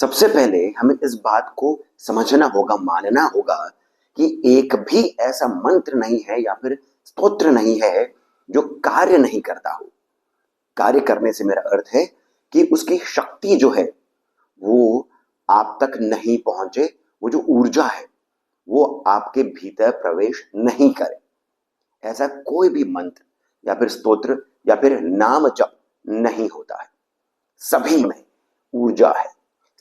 सबसे पहले हमें इस बात को समझना होगा, मानना होगा कि एक भी ऐसा मंत्र नहीं है या फिर स्तोत्र नहीं है जो कार्य नहीं करता हो। कार्य करने से मेरा अर्थ है कि उसकी शक्ति जो है वो आप तक नहीं पहुंचे, वो जो ऊर्जा है वो आपके भीतर प्रवेश नहीं करे। ऐसा कोई भी मंत्र या फिर स्तोत्र या फिर नाम जप नहीं होता है। सभी में ऊर्जा है,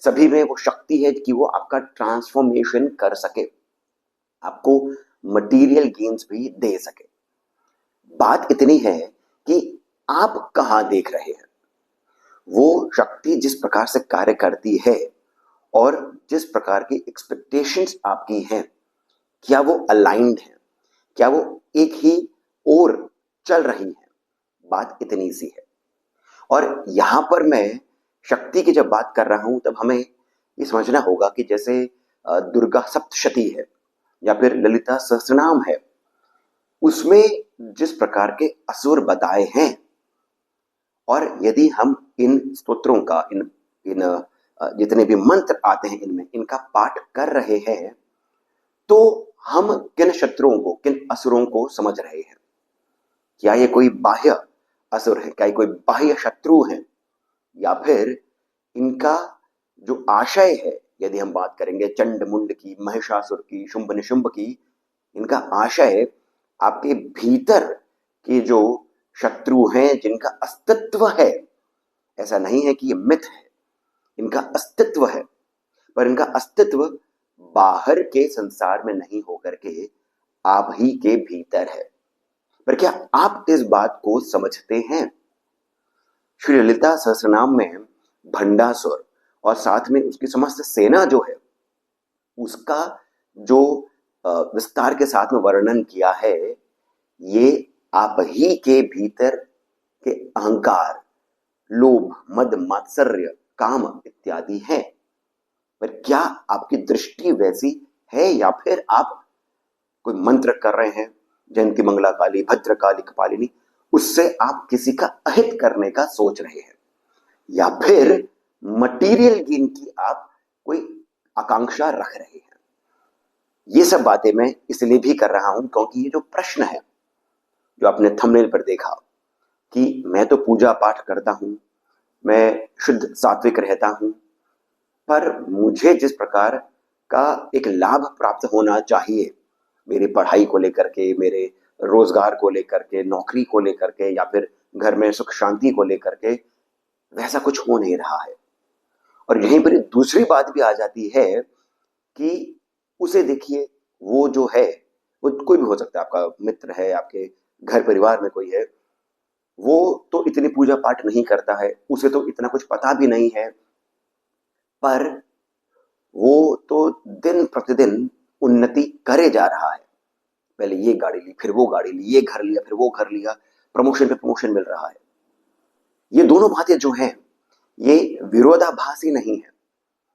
सभी में वो शक्ति है कि वो आपका ट्रांसफॉर्मेशन कर सके, आपको मटेरियल गेन्स भी दे सके। बात इतनी है कि आप कहां देख रहे हैं। वो शक्ति जिस प्रकार से कार्य करती है और जिस प्रकार की एक्सपेक्टेशंस आपकी हैं, क्या वो अलाइंड है, क्या वो एक ही ओर चल रही है। बात इतनी सी है। और यहां पर मैं शक्ति की जब बात कर रहा हूं तब हमें ये समझना होगा कि जैसे दुर्गा सप्तशती है या फिर ललिता सहस्त्रनाम है, उसमें जिस प्रकार के असुर बताए हैं, और यदि हम इन स्तोत्रों का इन इन जितने भी मंत्र आते हैं इनमें इनका पाठ कर रहे हैं, तो हम किन शत्रुओं को, किन असुरों को समझ रहे हैं। क्या ये कोई बाह्य असुर है, क्या ये कोई बाह्य शत्रु है, या फिर इनका जो आशय है, यदि हम बात करेंगे चंड मुंड की, महिषासुर की, शुंभ निशुंभ की, इनका आशय आपके भीतर के जो शत्रु हैं जिनका अस्तित्व है। ऐसा नहीं है कि ये मिथ है, इनका अस्तित्व है, पर इनका अस्तित्व बाहर के संसार में नहीं होकर के आप ही के भीतर है। पर क्या आप इस बात को समझते हैं? श्री ललिता सहस्त्रनाम में भंडासुर और साथ में उसकी समस्त सेना जो है उसका जो विस्तार के साथ में वर्णन किया है, ये आप ही के भीतर के अहंकार, लोभ, मद, मात्सर्य, काम इत्यादि है। पर क्या आपकी दृष्टि वैसी है, या फिर आप कोई मंत्र कर रहे हैं, जयंती मंगला काली, भद्रकाली, कपालिनी, उससे आप किसी का अहित करने का सोच रहे हैं, या फिर मटेरियल गेन की आप कोई आकांक्षा रख रहे हैं। ये सब बातें मैं इसलिए भी कर रहा हूं क्योंकि ये जो प्रश्न है, जो आपने थंबनेल पर देखा कि मैं तो पूजा पाठ करता हूं, मैं शुद्ध सात्विक रहता हूं, पर मुझे जिस प्रकार का एक लाभ प्राप्त होना चाहिए मेरी पढ़ाई को लेकर के, मेरे रोजगार को लेकर के, नौकरी को लेकर के, या फिर घर में सुख शांति को लेकर के, वैसा कुछ हो नहीं रहा है। और यहीं पर दूसरी बात भी आ जाती है कि उसे देखिए, वो जो है वो कोई भी हो सकता है, आपका मित्र है, आपके घर परिवार में कोई है, वो तो इतनी पूजा पाठ नहीं करता है, उसे तो इतना कुछ पता भी नहीं है, पर वो तो दिन प्रतिदिन उन्नति करे जा रहा है। पहले ये गाड़ी ली, फिर वो गाड़ी ली, ये घर लिया, फिर वो घर लिया, प्रमोशन पे प्रमोशन मिल रहा है। ये दोनों बातें जो हैं ये विरोधाभासी नहीं है,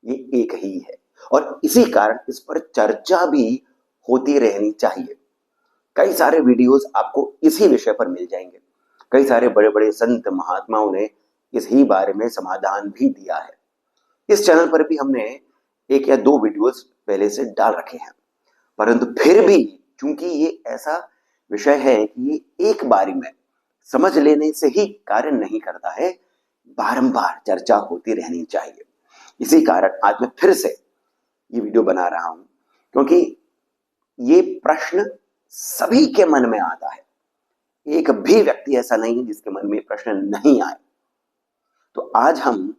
ये एक ही है। और इसी कारण इस पर चर्चा भी होती रहनी चाहिए। कई सारे वीडियोस आपको इसी विषय पर मिल जाएंगे, कई सारे बड़े बड़े संत महात्माओं ने इसी बारे में समाधान भी दिया है। इस चैनल पर भी हमने एक या दो वीडियोस पहले से डाल रखे हैं, परंतु फिर भी चूंकि ये ऐसा विषय है कि ये एक बारी में समझ लेने से ही कार्य नहीं करता है, बारंबार चर्चा होती रहनी चाहिए। इसी कारण आज मैं फिर से ये वीडियो बना रहा हूं, क्योंकि ये प्रश्न सभी के मन में आता है। एक भी व्यक्ति ऐसा नहीं है जिसके मन में प्रश्न नहीं आए। तो आज हम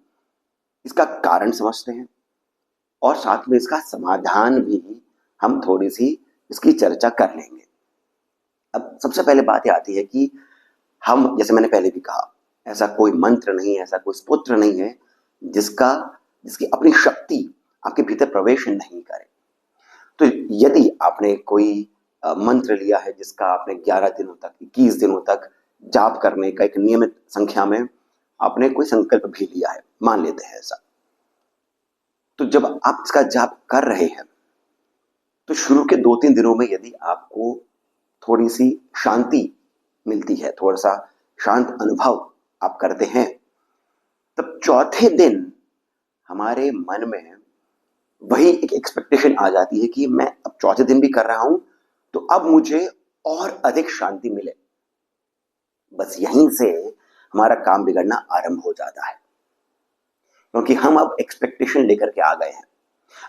इसका कारण समझते हैं और साथ में इसका समाधान भी हम थोड़ी सी इसकी चर्चा कर लेंगे। अब सबसे पहले बात यह आती है कि हम, जैसे मैंने पहले भी कहा, ऐसा कोई मंत्र नहीं है, ऐसा कोई स्तोत्र नहीं है जिसकी अपनी शक्ति आपके भीतर प्रवेश नहीं करे। तो यदि आपने कोई मंत्र लिया है जिसका आपने 11 दिनों तक, 21 दिनों तक जाप करने का एक नियमित संख्या में आपने कोई संकल्प भी लिया है, मान लेते हैं ऐसा, तो जब आप इसका जाप कर रहे हैं तो शुरू के 2-3 दिनों में यदि आपको थोड़ी सी शांति मिलती है, थोड़ा सा शांत अनुभव आप करते हैं, तब चौथे दिन हमारे मन में वही एक एक्सपेक्टेशन आ जाती है कि मैं अब चौथे दिन भी कर रहा हूं तो अब मुझे और अधिक शांति मिले। बस यहीं से हमारा काम बिगड़ना आरंभ हो जाता है, क्योंकि हम अब एक्सपेक्टेशन लेकर के आ गए हैं।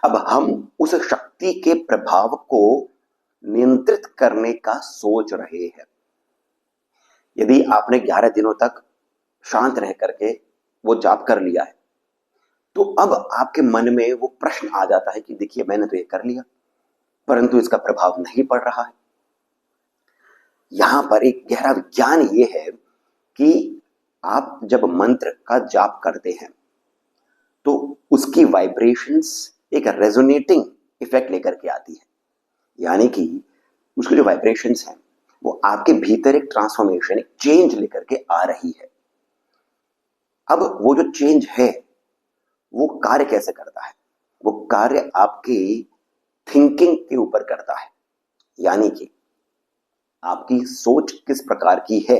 अब हम उस शक्ति के प्रभाव को नियंत्रित करने का सोच रहे हैं। यदि आपने 11 दिनों तक शांत रह करके वो जाप कर लिया है, तो अब आपके मन में वो प्रश्न आ जाता है कि देखिए मैंने तो ये कर लिया, परंतु इसका प्रभाव नहीं पड़ रहा है। यहां पर एक गहरा विज्ञान ये है कि आप जब मंत्र का जाप करते हैं तो उसकी वाइब्रेशंस एक रेजोनेटिंग इफेक्ट लेकर के आती है, यानी कि उसकी जो वाइब्रेशंस हैं वो आपके भीतर एक ट्रांसफॉर्मेशन, एक चेंज लेकर के आ रही है। अब वो जो चेंज है वो कार्य कैसे करता है? वो कार्य आपकी थिंकिंग के ऊपर करता है, यानी कि आपकी सोच किस प्रकार की है,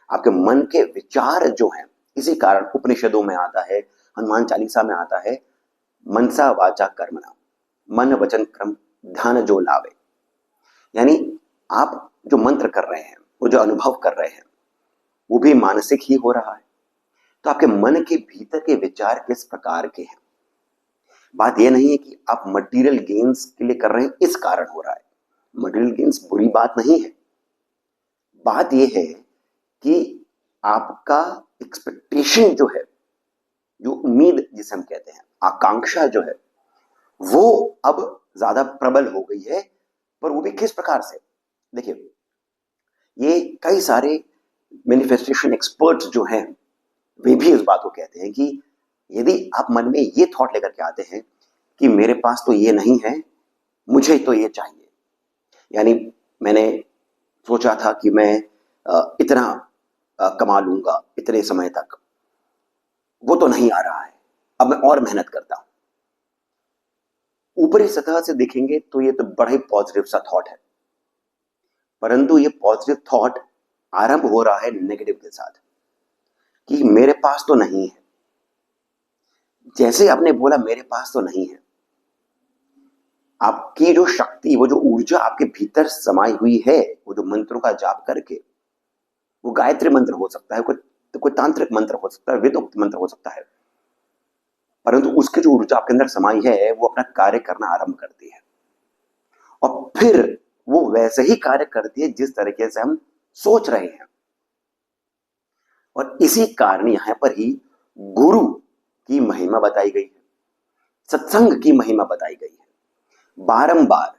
आपके मन के विचार जो हैं। इसी कारण उपनिषदों में आता है, हनुमान चालीसा में आता है, मनसा वाचा कर्मणा, मन वचन क्रम ध्यान जो लावे। यानी आप जो मंत्र कर रहे हैं, वो जो अनुभव कर रहे हैं, वो भी मानसिक ही हो रहा है। तो आपके मन के भीतर के विचार किस प्रकार के हैं? बात यह नहीं है कि आप मटेरियल गेन्स के लिए कर रहे हैं इस कारण हो रहा है। मटेरियल गेन्स बुरी बात नहीं है। बात यह है कि आपका एक्सपेक्टेशन जो है, जो उम्मीद जिसे हम कहते हैं, आकांक्षा जो है, वो अब ज्यादा प्रबल हो गई है। पर वो भी किस प्रकार से? देखिए, ये कई सारे मैनिफेस्टेशन एक्सपर्ट्स जो हैं वे भी इस बात को कहते हैं कि यदि आप मन में ये थॉट लेकर के आते हैं कि मेरे पास तो ये नहीं है, मुझे तो ये चाहिए, यानी मैंने सोचा था कि मैं इतना कमा लूंगा इतने समय तक, वो तो नहीं आ रहा है, अब मैं और मेहनत करता हूं। ऊपरी सतह से देखेंगे तो ये तो बड़ा ही पॉजिटिव सा थॉट है, परंतु ये पॉजिटिव थॉट आरंभ हो रहा है नेगेटिव के साथ कि मेरे पास तो नहीं है। जैसे आपने बोला मेरे पास तो नहीं है, आपकी जो शक्ति, वो जो ऊर्जा आपके भीतर समाई हुई है, वो जो मंत्रों का जाप करके, वो गायत्री मंत्र हो सकता है, कोई तांत्रिक मंत्र हो सकता है, वेदोक्त मंत्र हो सकता है, परंतु उसकी जो ऊर्जा आपके अंदर समाई है वो अपना कार्य करना आरंभ करती है और फिर वो वैसे ही कार्य करती है जिस तरीके से हम सोच रहे हैं। और इसी कारण यहां पर ही गुरु की महिमा बताई गई है, सत्संग की महिमा बताई गई है। बारंबार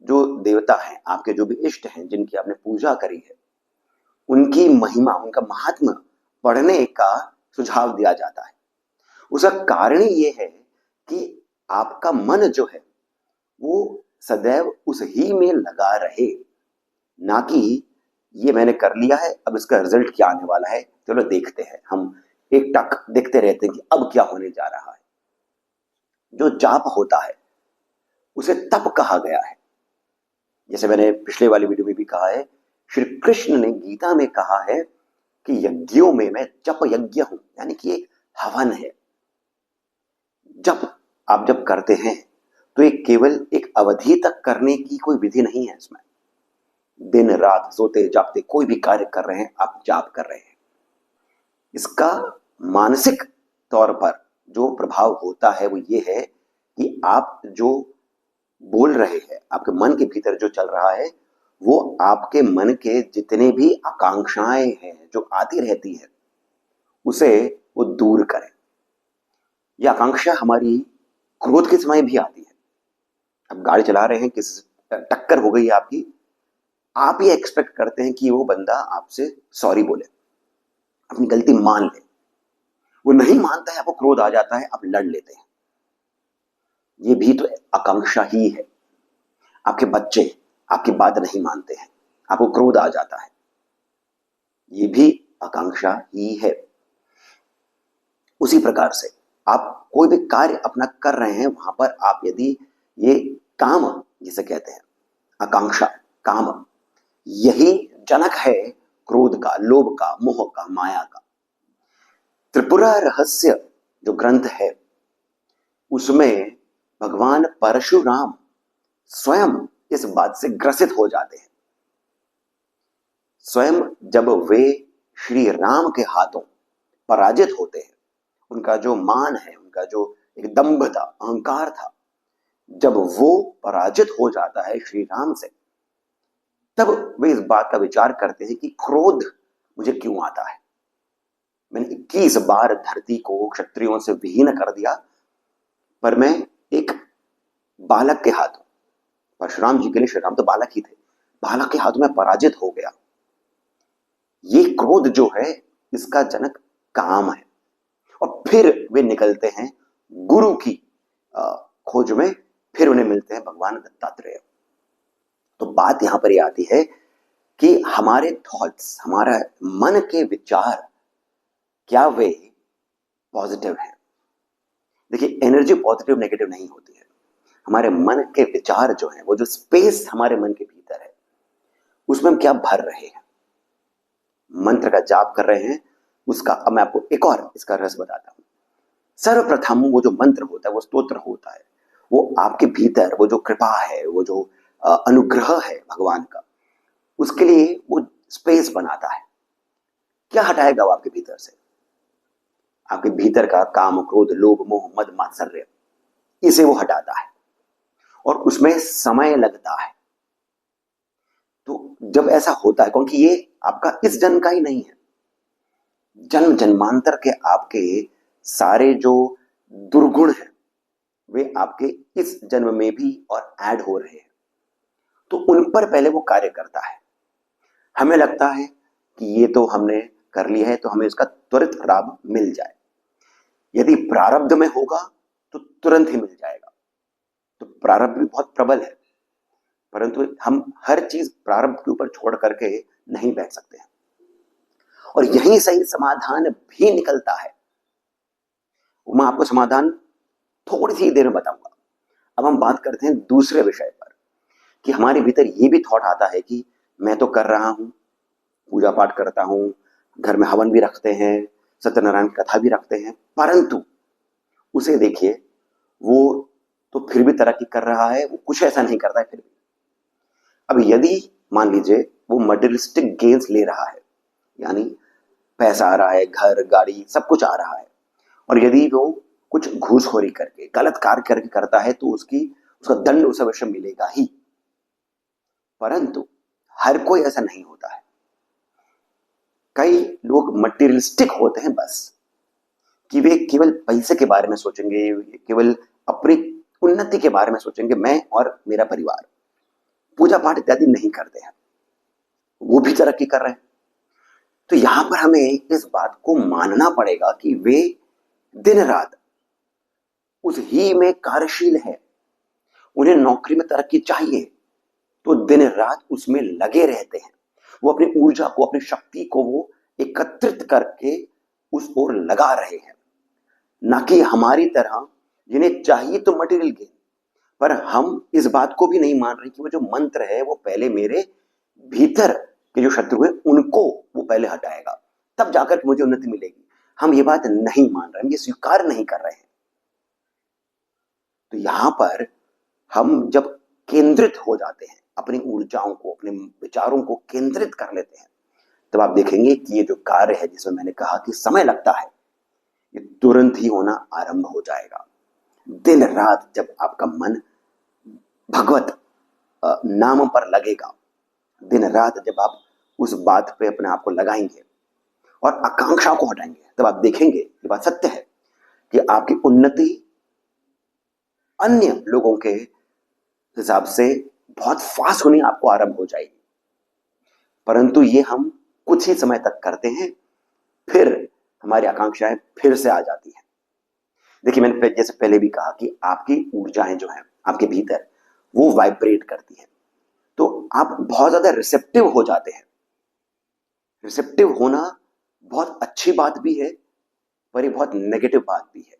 जो देवता हैं, आपके जो भी इष्ट हैं, जिनकी आपने पूजा करी है, उनकी महिमा, उनका महात्म्य पढ़ने का सुझाव दिया जाता है। उसका कारण ये है कि आपका मन जो है वो सदैव उस ही में लगा रहे, ना कि ये मैंने कर लिया है, अब इसका रिजल्ट क्या आने वाला है, चलो देखते हैं। हम एक टक देखते रहते हैं कि अब क्या होने जा रहा है। जो जाप होता है उसे तप कहा गया है। जैसे मैंने पिछले वाली वीडियो में भी कहा है, श्री कृष्ण ने गीता में कहा है कि यज्ञों में मैं जप यज्ञ हूं, यानी कि एक हवन है। जब आप जब करते हैं तो ये केवल एक अवधि तक करने की कोई विधि नहीं है। इसमें दिन रात सोते जागते कोई भी कार्य कर रहे हैं, आप जाप कर रहे हैं। इसका मानसिक तौर पर जो प्रभाव होता है वो ये है कि आप जो बोल रहे हैं, आपके मन के भीतर जो चल रहा है, वो आपके मन के जितने भी आकांक्षाएं हैं जो आती रहती है, उसे वो दूर करें। यह आकांक्षा हमारी क्रोध के समय भी आती है। अब गाड़ी चला रहे हैं, किसी से टक्कर हो गई है आपकी, आप ये एक्सपेक्ट करते हैं कि वो बंदा आपसे सॉरी बोले, अपनी गलती मान ले। वो नहीं मानता है, आपको क्रोध आ जाता है, आप लड़ लेते हैं। ये भी तो आकांक्षा ही है। आपके बच्चे आपकी बात नहीं मानते हैं, आपको क्रोध आ जाता है, ये भी आकांक्षा ही है। उसी प्रकार से आप कोई भी कार्य अपना कर रहे हैं, वहां पर आप यदि ये काम जिसे कहते हैं आकांक्षा, काम, यही जनक है क्रोध का, लोभ का, मोह का, माया का। त्रिपुरा रहस्य जो ग्रंथ है उसमें भगवान परशुराम स्वयं इस बात से ग्रसित हो जाते हैं। स्वयं जब वे श्री राम के हाथों पराजित होते हैं, उनका जो मान है, उनका जो एक दंभ था, अहंकार था, जब वो पराजित हो जाता है श्री राम से, तब वे इस बात का विचार करते हैं कि क्रोध मुझे क्यों आता है। मैंने 21 बार धरती को क्षत्रियों से विहीन कर दिया, पर मैं एक बालक के हाथों, परशुराम जी के लिए श्री राम तो बालक ही थे, बालक के हाथों में पराजित हो गया। ये क्रोध जो है, इसका जनक काम है। और फिर वे निकलते हैं गुरु की खोज में, फिर उन्हें मिलते हैं भगवान दत्तात्रेय। तो बात यहां पर ये आती है कि हमारे थॉट्स, हमारा मन के विचार, क्या वे पॉजिटिव हैं? देखिए, एनर्जी पॉजिटिव नेगेटिव नहीं होती है। हमारे मन के विचार जो है, वो जो स्पेस हमारे मन के भीतर है, उसमें हम क्या भर रहे हैं। मंत्र का जाप कर रहे हैं, उसका अब मैं आपको एक और इसका रस बताता हूं। सर्वप्रथम वो जो मंत्र होता है, वो स्तोत्र होता है, वो आपके भीतर वो जो कृपा है, वो जो अनुग्रह है भगवान का, उसके लिए वो स्पेस बनाता है। क्या हटाएगा वो आपके भीतर से? आपके भीतर का काम, क्रोध, लोभ, मोह, मद, मात्सर्य, इसे वो हटाता है, और उसमें समय लगता है। तो जब ऐसा होता है, क्योंकि ये आपका इस जन्म का ही नहीं है, जन्म जन्मांतर के आपके सारे जो दुर्गुण हैं, वे आपके इस जन्म में भी और ऐड हो रहे हैं, तो उन पर पहले वो कार्य करता है। हमें लगता है कि ये तो हमने कर लिया है, तो हमें इसका त्वरित लाभ मिल जाए। यदि प्रारब्ध में होगा तो तुरंत ही मिल जाएगा। तो प्रारब्ध भी बहुत प्रबल है, परंतु हम हर चीज प्रारब्ध के ऊपर छोड़ करके नहीं बैठ सकते हैं, और यहीं से ही समाधान भी निकलता है। मैं आपको समाधान थोड़ी सी देर में बताऊंगा। अब हम बात करते हैं दूसरे विषय पर, कि हमारे भीतर ये भी थॉट आता है कि मैं तो कर रहा हूं, पूजा पाठ करता हूं, घर में हवन भी रखते हैं, सत्यनारायण की कथा भी रखते हैं, परंतु उसे देखिए, वो तो फिर भी तरक्की कर रहा है, वो कुछ ऐसा नहीं करता है फिर भी। अब यदि मान लीजिए वो मटेरियलिस्टिक गेन्स ले रहा है, यानी पैसा आ रहा है, घर, गाड़ी, सब कुछ आ रहा है, और यदि वो कुछ घूसखोरी करके, गलत कार्य करके करता है, तो उसका दंड उसे अवश्य मिलेगा ही। परंतु हर कोई ऐसा नहीं होता है। कई लोग मटेरियलिस्टिक होते हैं, बस कि वे केवल पैसे के बारे में सोचेंगे, केवल अपनी उन्नति के बारे में सोचेंगे, मैं और मेरा परिवार। पूजा पाठ इत्यादि नहीं करते हैं, वो भी तरक्की कर रहे हैं। तो यहां पर हमें इस बात को मानना पड़ेगा कि वे दिन रात उस ही में कार्यशील है। उन्हें नौकरी में तरक्की चाहिए, तो दिन रात उसमें लगे रहते हैं। वो अपनी ऊर्जा को, अपनी शक्ति को वो एकत्रित करके उस ओर लगा रहे हैं, ना कि हमारी तरह जिन्हें चाहिए तो मटेरियल गेन, पर हम इस बात को भी नहीं मान रहे कि वो जो मंत्र है, वो पहले मेरे भीतर के जो शत्रु है उनको वो पहले हटाएगा, तब जाकर मुझे उन्नति मिलेगी। हम ये बात नहीं मान रहे, हम ये स्वीकार नहीं कर रहे हैं। तो यहां पर हम जब केंद्रित हो जाते हैं, अपनी ऊर्जाओं को, अपने विचारों को केंद्रित कर लेते हैं, तब आप देखेंगे कि ये जो कार्य है, जिसमें मैंने कहा कि समय लगता है, ये तुरंत ही होना आरंभ हो जाएगा। दिन रात जब आपका मन भगवत नाम पर लगेगा, दिन रात जब आप उस बात पे अपने आप को लगाएंगे और आकांक्षा को हटाएंगे, तब आप देखेंगे, ये बात सत्य है, कि आपकी उन्नति अन्य लोगों के हिसाब से बहुत फास्ट होनी आपको आरंभ हो जाएगी। परंतु ये हम कुछ ही समय तक करते हैं, फिर हमारी आकांक्षाएं फिर से आ जाती हैं। देखिए, मैंने जैसे पहले भी कहा कि आपकी ऊर्जाएं जो हैं आपके भीतर, वो वाइब्रेट करती हैं, तो आप बहुत ज्यादा रिसेप्टिव हो जाते हैं। रिसेप्टिव होना बहुत अच्छी बात भी है, पर ये बहुत नेगेटिव बात भी है,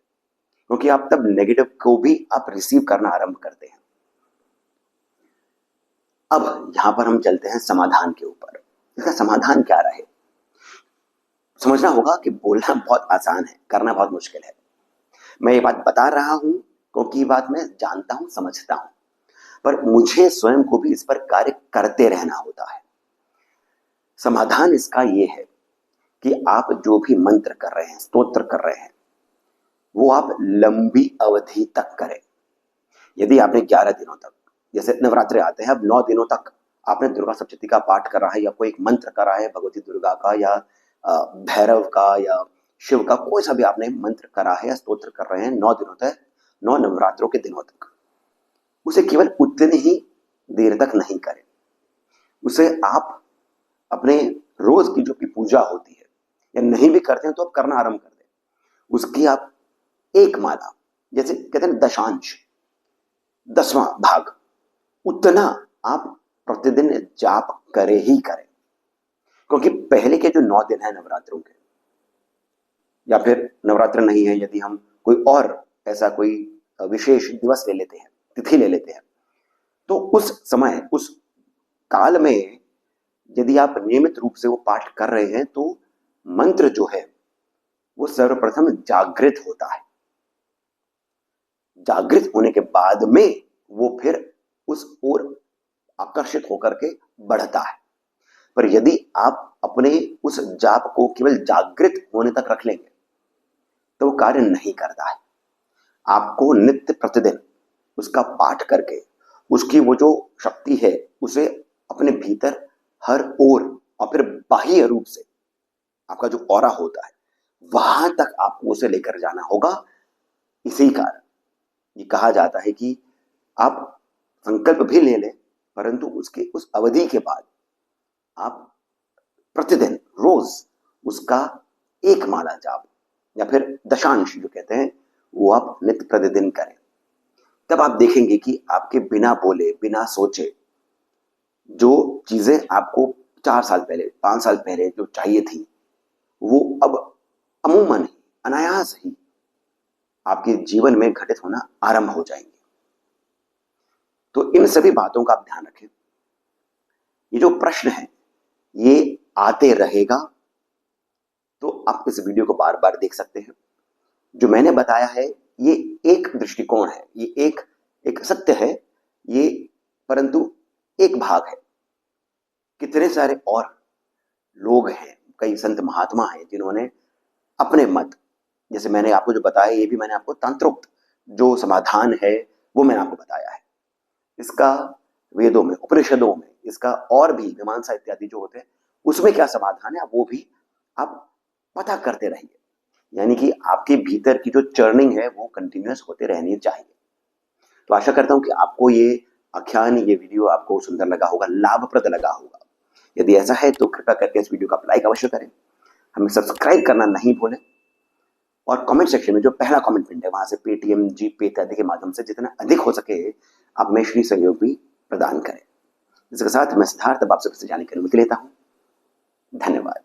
क्योंकि आप तब नेगेटिव को भी आप रिसीव करना आरंभ करते हैं। अब यहां पर हम चलते हैं समाधान के ऊपर। इसका समाधान क्या रहे? समझना होगा कि बोलना बहुत आसान है, करना बहुत मुश्किल है। मैं ये बात बता रहा हूं क्योंकि ये बात मैं जानता हूं, समझता हूं, पर मुझे स्वयं को भी इस पर कार्य करते रहना होता है। समाधान इसका ये है कि आप जो भी मंत्र कर रहे हैं, स्तोत्र कर रहे हैं, वो आप लंबी अवधि तक करें। यदि आपने 11 दिनों तक, जैसे नवरात्रे आते हैं, अब 9 दिनों तक आपने दुर्गा सप्तशती का पाठ कर रहा है या कोई एक मंत्र कर रहा है भगवती दुर्गा का या भैरव का या शिव का, कोई सा भी आपने मंत्र करा है या स्तोत्र कर रहे हैं 9 दिनों तक, 9 नवरात्रों के दिनों तक, उसे केवल उतनी ही देर तक नहीं करें। उसे आप अपने रोज की जो भी पूजा होती है, या नहीं भी करते हैं तो आप करना आरंभ कर दें, उसकी आप एक माला, जैसे कहते हैं दशांश, 10वां भाग, उतना आप प्रतिदिन जाप करे ही करें। क्योंकि पहले के जो 9 दिन है नवरात्रों के, या फिर नवरात्र नहीं है, यदि हम कोई और ऐसा कोई विशेष दिवस ले लेते हैं, तिथि ले लेते हैं, तो उस समय, उस काल में यदि आप नियमित रूप से वो पाठ कर रहे हैं तो मंत्र जो है वो सर्वप्रथम जागृत होता है। जागृत होने के बाद में वो फिर उस ओर आकर्षित होकर के बढ़ता है। पर यदि आप अपने उस जाप को केवल जागृत होने तक रख लेंगे तो वो कार्य नहीं करता है। आपको नित्य प्रतिदिन उसका पाठ करके उसकी वो जो शक्ति है उसे अपने भीतर हर ओर और फिर बाह्य रूप से आपका जो ऑरा होता है वहां तक आपको उसे लेकर जाना होगा। इसी कारण ये कहा जाता है कि आप संकल्प भी ले लें, परंतु उसके उस अवधि के बाद आप प्रतिदिन रोज उसका एक माला जाप या फिर दशांश जो कहते हैं वो आप नित्य प्रतिदिन करें। तब आप देखेंगे कि आपके बिना बोले, बिना सोचे जो चीजें आपको 4 साल पहले, 5 साल पहले जो चाहिए थी, वो अब अमूमन ही, अनायास ही आपके जीवन में घटित होना आरंभ हो जाएंगे। तो इन सभी बातों का आप ध्यान रखें। ये जो प्रश्न है ये आते रहेगा, तो आप इस वीडियो को बार बार देख सकते हैं। जो मैंने बताया है ये एक दृष्टिकोण है, ये एक सत्य है ये, परंतु एक भाग है। कितने सारे और लोग हैं, कई संत महात्मा हैं जिन्होंने अपने मत, जैसे मैंने आपको जो बताया, ये भी मैंने आपको तंत्रोक्त जो समाधान है वो मैंने आपको बताया है। इसका वेदों में, उपनिषदों में इसका और भी मीमांसा इत्यादि जो होते हैं उसमें क्या समाधान है वो भी आप पता करते रहिए। यानी कि आपके भीतर की जो चर्निंग है वो कंटिन्यूअस होते रहनी चाहिए। तो आशा करता हूं कि आपको ये आख्यान, ये वीडियो आपको सुंदर लगा होगा, लाभप्रद लगा होगा। यदि ऐसा है तो कृपया करके इस वीडियो को आप लाइक अवश्य करें, हमें सब्सक्राइब करना नहीं भूलें, और कमेंट सेक्शन में जो पहला कमेंट पिन है वहां से पेटीएम, जीपे इत्यादि के माध्यम से जितना अधिक हो सके आप में श्री सहयोग भी प्रदान करें। इसके साथ मैं सिद्धार्थ अब आपसे जाने की अनुमति लेता हूं। धन्यवाद।